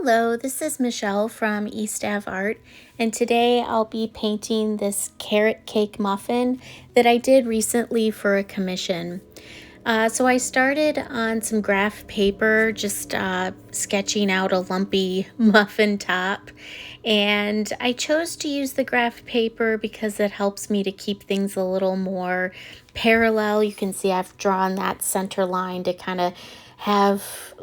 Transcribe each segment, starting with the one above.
Hello, this is Michelle from East Ave Art, and today I'll be painting this carrot cake muffin that I did recently for a commission. So I started on some graph paper, just sketching out a lumpy muffin top, and I chose to use the graph paper because it helps me to keep things a little more parallel. You can see I've drawn that center line to kind of have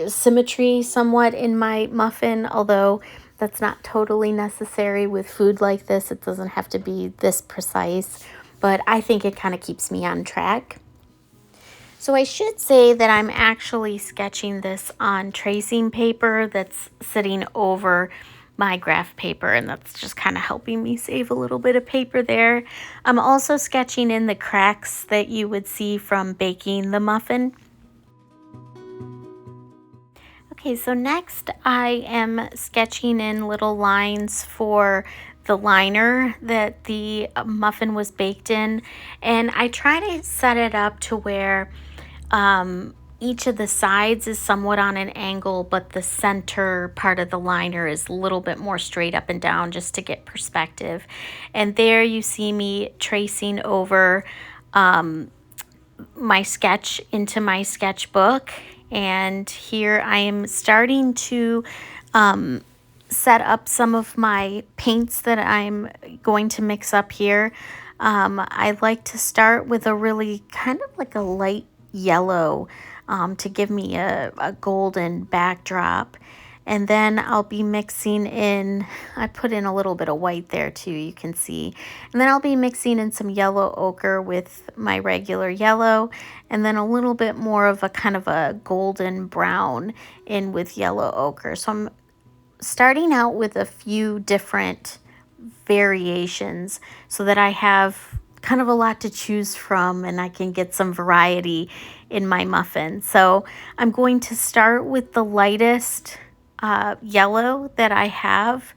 symmetry somewhat in my muffin, although that's not totally necessary with food like this. It doesn't have to be this precise, but I think it kind of keeps me on track. So I should say that I'm actually sketching this on tracing paper that's sitting over my graph paper, and that's just kind of helping me save a little bit of paper there. I'm also sketching in the cracks that you would see from baking the muffin. Okay, so next I am sketching in little lines for the liner that the muffin was baked in, and I try to set it up to where each of the sides is somewhat on an angle, but the center part of the liner is a little bit more straight up and down just to get perspective. And there you see me tracing over my sketch into my sketchbook. And here I am starting to set up some of my paints that I'm going to mix up here. I like to start with a really kind of like a light yellow to give me a golden backdrop. And then I'll be mixing in, I put in a little bit of white there too, you can see. And then I'll be mixing in some yellow ochre with my regular yellow, and then a little bit more of a kind of a golden brown in with yellow ochre. So I'm starting out with a few different variations so that I have kind of a lot to choose from and I can get some variety in my muffin. So I'm going to start with the lightest yellow that I have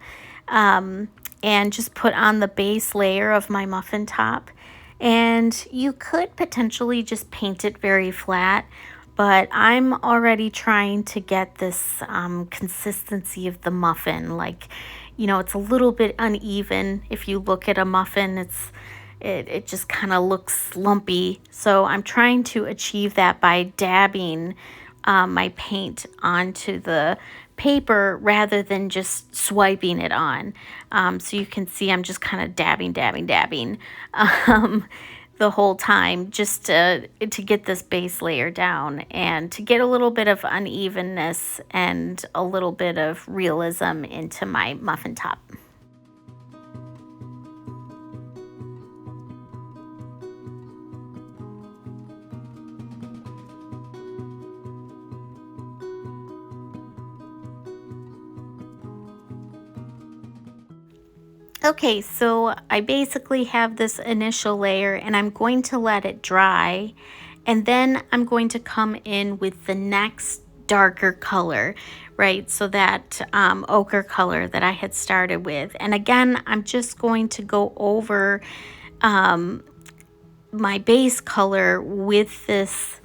and just put on the base layer of my muffin top. And you could potentially just paint it very flat, but I'm already trying to get this consistency of the muffin. Like, you know, it's a little bit uneven. If you look at a muffin, it just kind of looks lumpy. So I'm trying to achieve that by dabbing my paint onto the paper rather than just swiping it on. So you can see I'm just kind of dabbing the whole time just to get this base layer down and to get a little bit of unevenness and a little bit of realism into my muffin top. Okay, so I basically have this initial layer and I'm going to let it dry, and then I'm going to come in with the next darker color, right? So that ochre color that I had started with. And again, I'm just going to go over my base color with this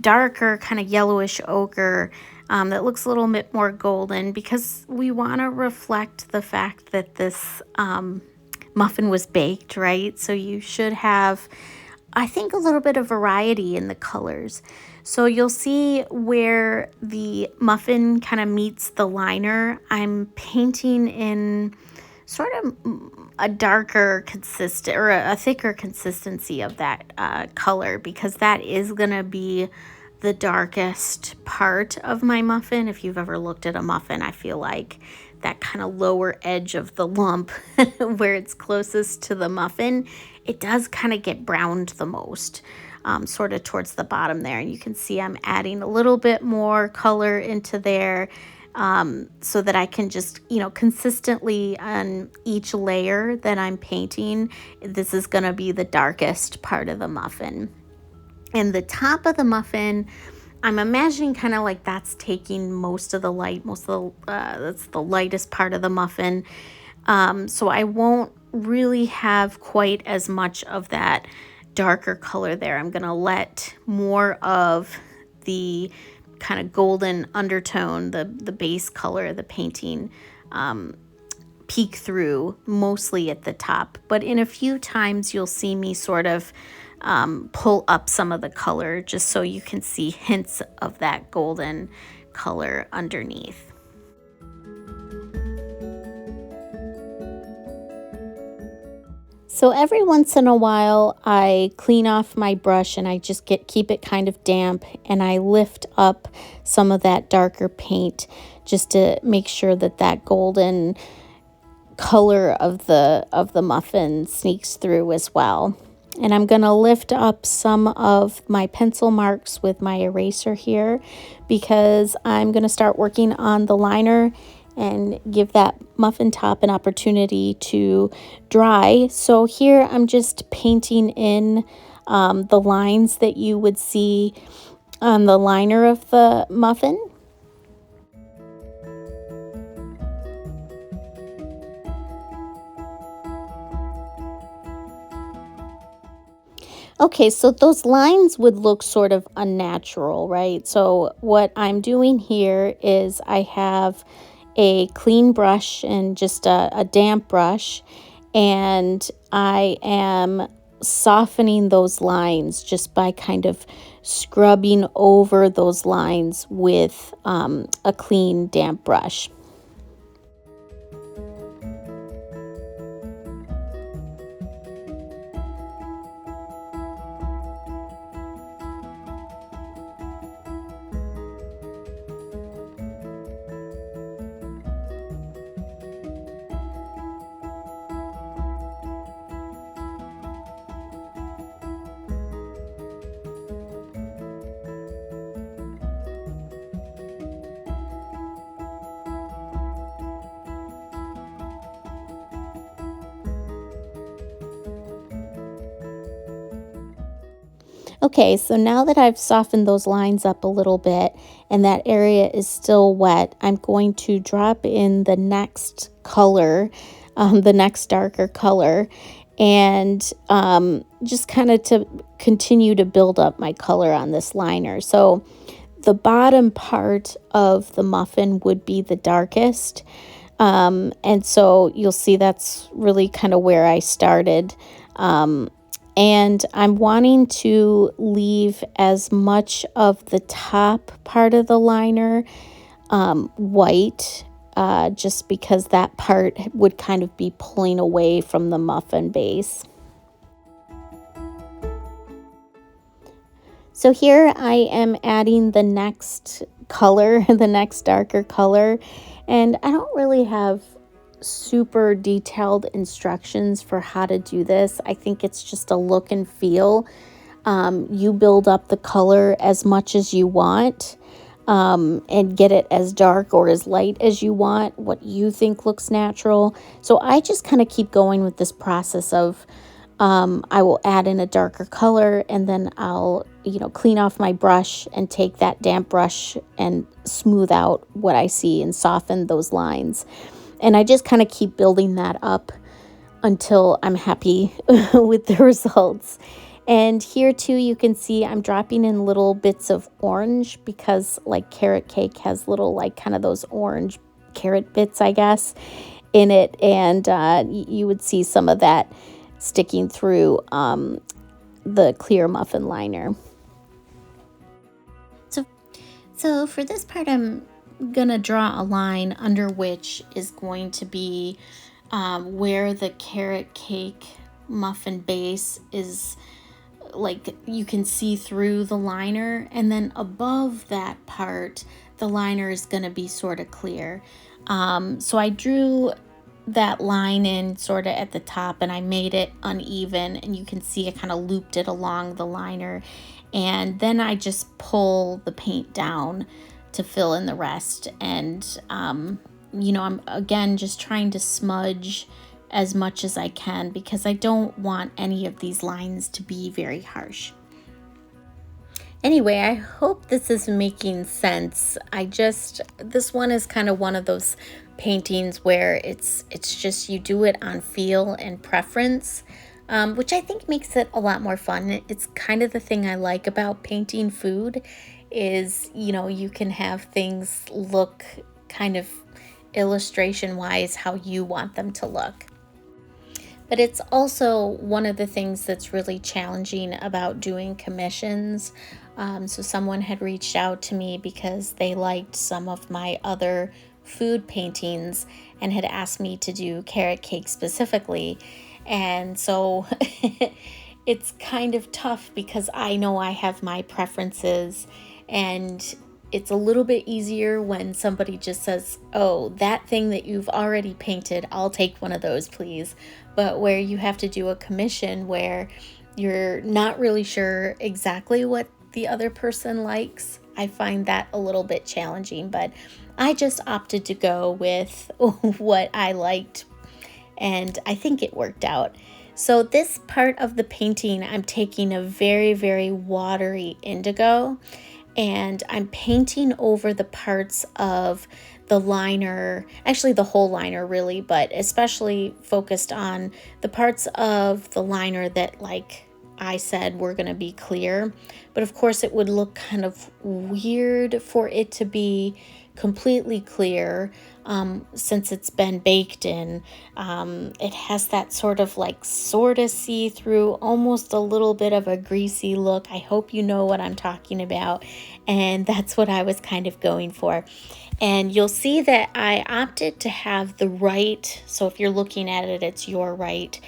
darker kind of yellowish ochre that looks a little bit more golden, because we want to reflect the fact that this muffin was baked, right? So you should have, I think, a little bit of variety in the colors. So you'll see where the muffin kind of meets the liner, I'm painting in sort of a darker consistent or a thicker consistency of that color, because that is going to be the darkest part of my muffin. If you've ever looked at a muffin, I feel like that kind of lower edge of the lump where it's closest to the muffin, it does kind of get browned the most, sort of towards the bottom there. And you can see I'm adding a little bit more color into there so that I can just, you know, consistently on each layer that I'm painting, this is going to be the darkest part of the muffin. And the top of the muffin, I'm imagining kind of like that's taking most of the light, that's the lightest part of the muffin. So I won't really have quite as much of that darker color there. I'm going to let more of the kind of golden undertone, the base color of the painting, peek through mostly at the top. But in a few times you'll see me sort of pull up some of the color just so you can see hints of that golden color underneath. So every once in a while I clean off my brush and I just keep it kind of damp, and I lift up some of that darker paint just to make sure that that golden color of the muffin sneaks through as well. And I'm going to lift up some of my pencil marks with my eraser here because I'm going to start working on the liner and give that muffin top an opportunity to dry. So here I'm just painting in the lines that you would see on the liner of the muffin. Okay, so those lines would look sort of unnatural, right? So what I'm doing here is I have a clean brush and just a damp brush, and I am softening those lines just by kind of scrubbing over those lines with a clean damp brush. Okay, so now that I've softened those lines up a little bit and that area is still wet, I'm going to drop in the next color, the next darker color, and just kind of to continue to build up my color on this liner. So the bottom part of the muffin would be the darkest, and so you'll see that's really kind of where I started. And I'm wanting to leave as much of the top part of the liner white, just because that part would kind of be pulling away from the muffin base. So here I am adding the next color, the next darker color, and I don't really have super detailed instructions for how to do this. I think it's just a look and feel. You build up the color as much as you want, and get it as dark or as light as you want, what you think looks natural. So I just kind of keep going with this process of I will add in a darker color, and then I'll clean off my brush and take that damp brush and smooth out what I see and soften those lines. And I just kind of keep building that up until I'm happy with the results. And here too, you can see I'm dropping in little bits of orange because like carrot cake has little like kind of those orange carrot bits, I guess, in it. And you would see some of that sticking through the clear muffin liner. So for this part, I'm gonna draw a line under which is going to be where the carrot cake muffin base is, like you can see through the liner, and then above that part the liner is going to be sort of clear. So I drew that line in sort of at the top and I made it uneven, and you can see I kind of looped it along the liner, and then I just pull the paint down to fill in the rest. And I'm again just trying to smudge as much as I can because I don't want any of these lines to be very harsh. Anyway, I hope this is making sense. This one is kind of one of those paintings where it's just you do it on feel and preference, which I think makes it a lot more fun. It's kind of the thing I like about painting food, is, you can have things look kind of illustration wise how you want them to look. But it's also one of the things that's really challenging about doing commissions. So someone had reached out to me because they liked some of my other food paintings and had asked me to do carrot cake specifically. And so it's kind of tough because I know I have my preferences, and it's a little bit easier when somebody just says, oh, that thing that you've already painted, I'll take one of those, please. But where you have to do a commission where you're not really sure exactly what the other person likes, I find that a little bit challenging. But I just opted to go with what I liked, and I think it worked out. So this part of the painting, I'm taking a very, very watery indigo, and I'm painting over the parts of the liner, actually the whole liner really, but especially focused on the parts of the liner that, like I said, were going to be clear. But of course it would look kind of weird for it to be completely clear, since it's been baked in. It has that sort of see-through, almost a little bit of a greasy look. I hope you know what I'm talking about, and that's what I was kind of going for. And you'll see that I opted to have the right, so if you're looking at it, it's your right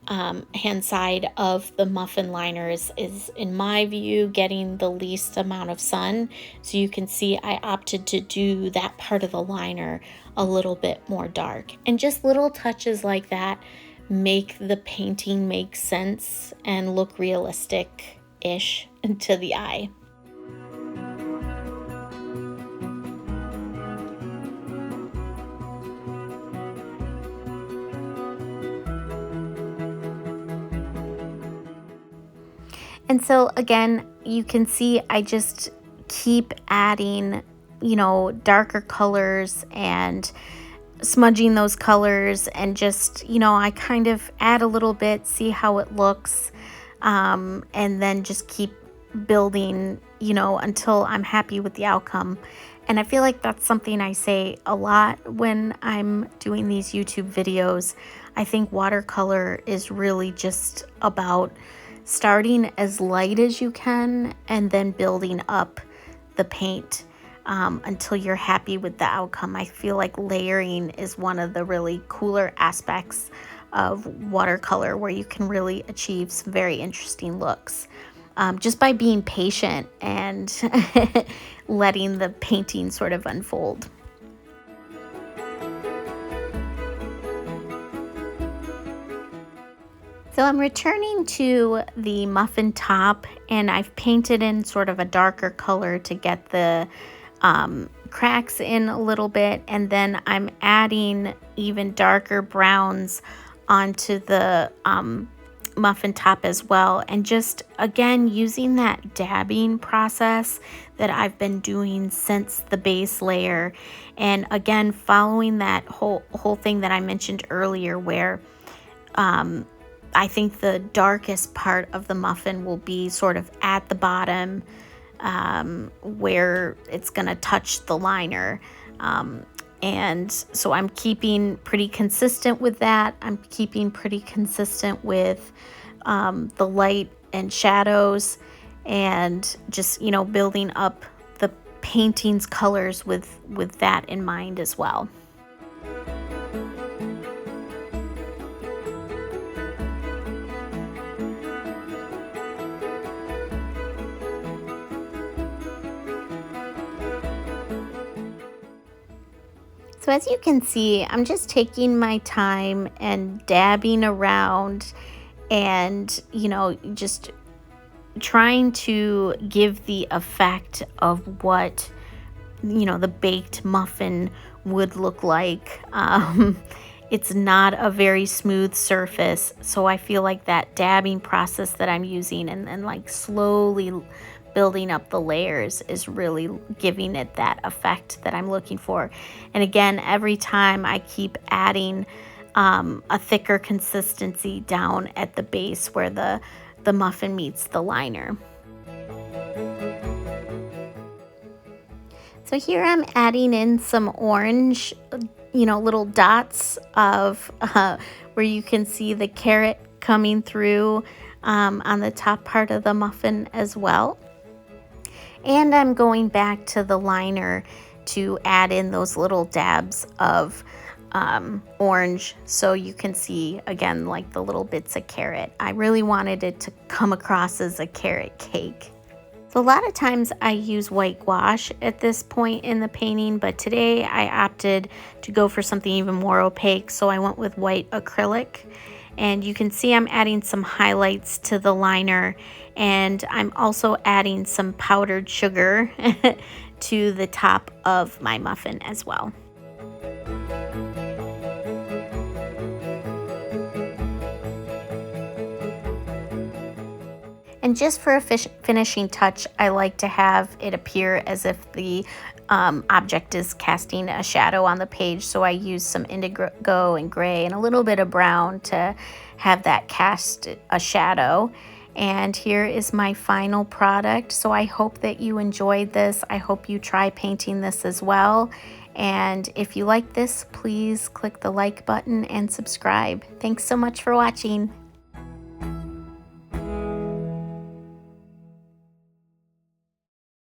hand side of the muffin liners is, in my view, getting the least amount of sun. So you can see I opted to do that part of the liner a little bit more dark. And just little touches like that make the painting make sense and look realistic-ish to the eye. And so again, you can see I just keep adding, darker colors and smudging those colors, and just, I kind of add a little bit, see how it looks, and then just keep building, until I'm happy with the outcome. And I feel like that's something I say a lot when I'm doing these YouTube videos. I think watercolor is really just about starting as light as you can and then building up the paint until you're happy with the outcome. I feel like layering is one of the really cooler aspects of watercolor, where you can really achieve some very interesting looks just by being patient and letting the painting sort of unfold. So I'm returning to the muffin top, and I've painted in sort of a darker color to get the cracks in a little bit, and then I'm adding even darker browns onto the muffin top as well, and just again using that dabbing process that I've been doing since the base layer, and again following that whole thing that I mentioned earlier, where I think the darkest part of the muffin will be sort of at the bottom, where it's gonna touch the liner. And so I'm keeping pretty consistent with that. I'm keeping pretty consistent with the light and shadows, and just, building up the painting's colors with that in mind as well. So as you can see, I'm just taking my time and dabbing around, and, just trying to give the effect of what, the baked muffin would look like. It's not a very smooth surface, so I feel like that dabbing process that I'm using and then slowly building up the layers is really giving it that effect that I'm looking for. And again, every time I keep adding a thicker consistency down at the base where the muffin meets the liner. So here I'm adding in some orange, little dots of where you can see the carrot coming through on the top part of the muffin as well. And I'm going back to the liner to add in those little dabs of orange so you can see again like the little bits of carrot. I really wanted it to come across as a carrot cake. So a lot of times I use white gouache at this point in the painting, but today I opted to go for something even more opaque, so I went with white acrylic. And you can see I'm adding some highlights to the liner, and I'm also adding some powdered sugar to the top of my muffin as well. And just for a finishing touch, I like to have it appear as if the object is casting a shadow on the page. So I use some indigo and gray and a little bit of brown to have that cast a shadow. And here is my final product. So I hope that you enjoyed this. I hope you try painting this as well. And if you like this, please click the like button and subscribe. Thanks so much for watching.